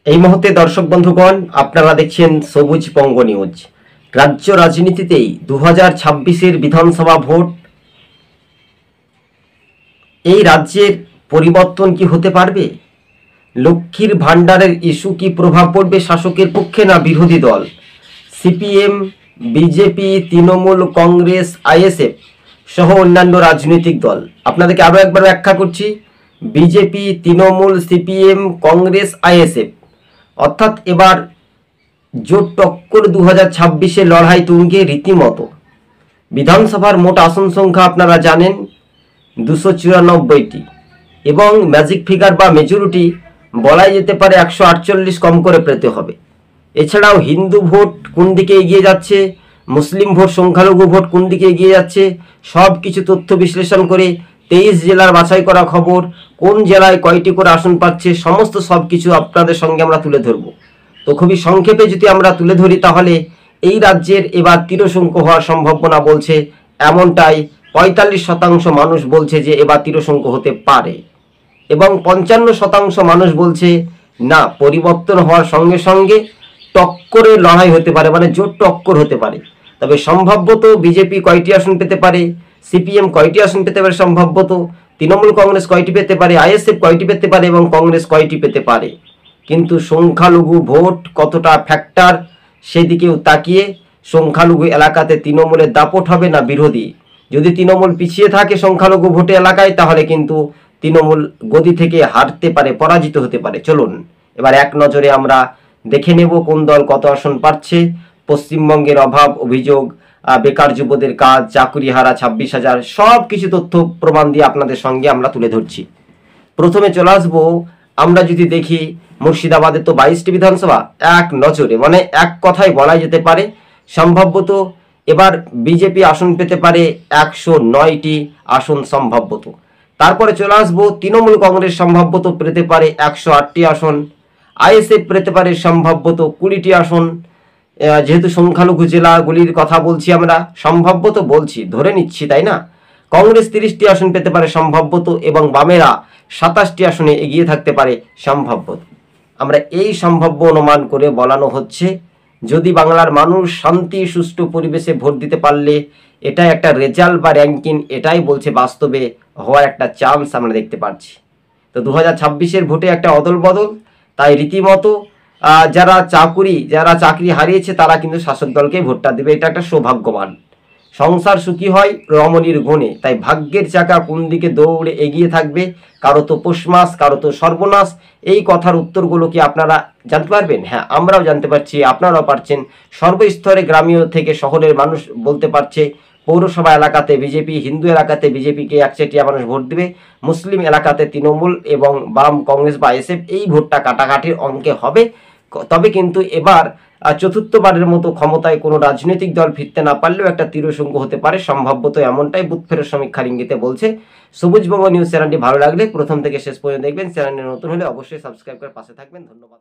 এই মুহূর্তে দর্শক বন্ধুগণ আপনারা দেখছেন সবুজবঙ্গ নিউজ। রাজ্য রাজনীতিতেই 2026-এর বিধানসভা ভোট, এই রাজ্যের পরিবর্তন কি হতে পারবে? লক্ষ্মীর ভাণ্ডারের ইস্যু কি প্রভাব পড়বে শাসকের পক্ষে না বিরোধী দল? CPM, BJP, Trinamool Congress, ISF সহ অন্যান্য রাজনৈতিক দল, আপনাদেরকে আরও একবার ব্যাখ্যা করছি। BJP, Trinamool, CPM, Congress, ISF, অর্থাৎ এবার জোট টক্কর 2026-এ লড়াই তুঙ্গে রীতিমতো। বিধানসভার মোট আসন সংখ্যা আপনারা জানেন 294টি এবং ম্যাজিক ফিগার বা মেজরিটি বলাই যেতে পারে 148 কম করে পেতে হবে। এছাড়াও হিন্দু ভোট কোন দিকে এগিয়ে যাচ্ছে, মুসলিম ভোট, সংখ্যালঘু ভোট কোন দিকে এগিয়ে যাচ্ছে, সব কিছু তথ্য বিশ্লেষণ করে 23 জেলার বাছাই করা খবর, কোন জেলায় কয়টি করে আসন পাচ্ছে, সমস্ত সব কিছু আপনাদের সঙ্গে আমরা তুলে ধরব। তো খুবই সংক্ষেপে যদি আমরা তুলে ধরি তাহলে এই রাজ্যের এবার তিরসংখ্য হওয়ার সম্ভাবনা বলছে, এমনটাই 45% মানুষ বলছে যে এবার তিরসংখ্য হতে পারে এবং 55% মানুষ বলছে না, পরিবর্তন হওয়ার সঙ্গে সঙ্গে টক্করে লড়াই হতে পারে, মানে জোট টক্কর হতে পারে। তবে সম্ভাব্যত বিজেপি কয়টি আসন পেতে পারে, সিপিএম কয়টি আসন পেতে পারে সম্ভাব্যত, তৃণমূল কংগ্রেস কয়টি পেতে পারে, আইএসএফ কয়টি পেতে পারে এবং কংগ্রেস কয়টি পেতে পারে, কিন্তু সংখ্যালঘু ভোট কতটা ফ্যাক্টর সেদিকেও তাকিয়ে সংখ্যালঘু এলাকাতে তৃণমূলের দাপট হবে না বিরোধী। যদি তৃণমূল পিছিয়ে থাকে সংখ্যালঘু ভোটে এলাকায় তাহলে কিন্তু তৃণমূল গদি থেকে হারতে পারে, পরাজিত হতে পারে। চলুন এবার এক নজরে আমরা দেখে নেব কোন দল কত আসন পাচ্ছে। পশ্চিমবঙ্গের অভাব, অভিযোগ, বেকার যুবদের কাজ, চাকুরি হারা 26,000, সব কিছু তথ্য প্রমাণ দিয়ে আপনাদের সঙ্গে আমরা তুলে ধরছি। প্রথমে চলে আসবো, আমরা যদি দেখি মুর্শিদাবাদের তো 22টি বিধানসভা, এক নজরে মানে এক কথায় বলা যেতে পারে সম্ভাব্যত এবার বিজেপি আসন পেতে পারে 109টি আসন সম্ভাব্যত। তারপরে চলে আসবো তৃণমূল কংগ্রেস সম্ভাব্যত পেতে পারে 108টি আসন, আইএসএফ পেতে পারে সম্ভাব্যত 20টি আসন। যেহেতু সংখ্যালঘু জেলাগুলির কথা বলছি, আমরা সম্ভাব্যত বলছি, ধরে নিচ্ছি, তাই না? কংগ্রেস 30টি আসন পেতে পারে সম্ভাব্যত এবং বামেরা 27টি আসনে এগিয়ে থাকতে পারে সম্ভাব্যত। আমরা এই সম্ভাব্য অনুমান করে বলানো হচ্ছে যদি বাংলার মানুষ শান্তি সুষ্ঠু পরিবেশে ভোট দিতে পারলে এটাই একটা রেজাল্ট বা র্যাঙ্কিং, এটাই বলছে বাস্তবে হওয়ার একটা চান্স আমরা দেখতে পাচ্ছি। তো 2026-এর ভোটে একটা অদল বদল, তাই রীতিমতো যারা চাকরি হারিয়েছে তারা কিন্তু শাসক দলকে ভোটটা দেবে, এটা একটা সৌভাগ্যবান। সংসার সুখী হয় রমণীর গুণে, তাই ভাগ্যের চাকা কোন দিকে দৌড়ে এগিয়ে থাকবে, কারো তো পৌষ মাস, কারো তো সর্বনাশ। এই কথার উত্তরগুলো কি আপনারা জানতে পারবেন? হ্যাঁ, আমরাও জানতে পারছি, আপনারাও পারছেন। সর্বস্তরে গ্রামীণ থেকে শহরের মানুষ বলতে পারছে পৌরসভা এলাকাতে বিজেপি, হিন্দু এলাকাতে বিজেপিকে একচেটিয়া মানুষ ভোট দেবে, মুসলিম এলাকাতে তৃণমূল এবং বাম, কংগ্রেস বা আইএসএফ, এই ভোটটা কাটাকাটির অঙ্কে হবে। তবে কিন্তু এবার চতুর্থবারের মতো ক্ষমতায় কোনো রাজনৈতিক দল ফিরতে না পারলেও একটা তিরসংখ্য হতে পারে সম্ভাব্যত, এমনটাই বুথ ফেরত সমীক্ষার ইঙ্গিতে বলছে। সবুজবঙ্গ নিউজ চ্যানেলটি ভালো লাগলে প্রথম থেকে শেষ পর্যন্ত দেখবেন। চ্যানেলে নতুন হলে অবশ্যই সাবস্ক্রাইব করে পাশে থাকবেন। ধন্যবাদ।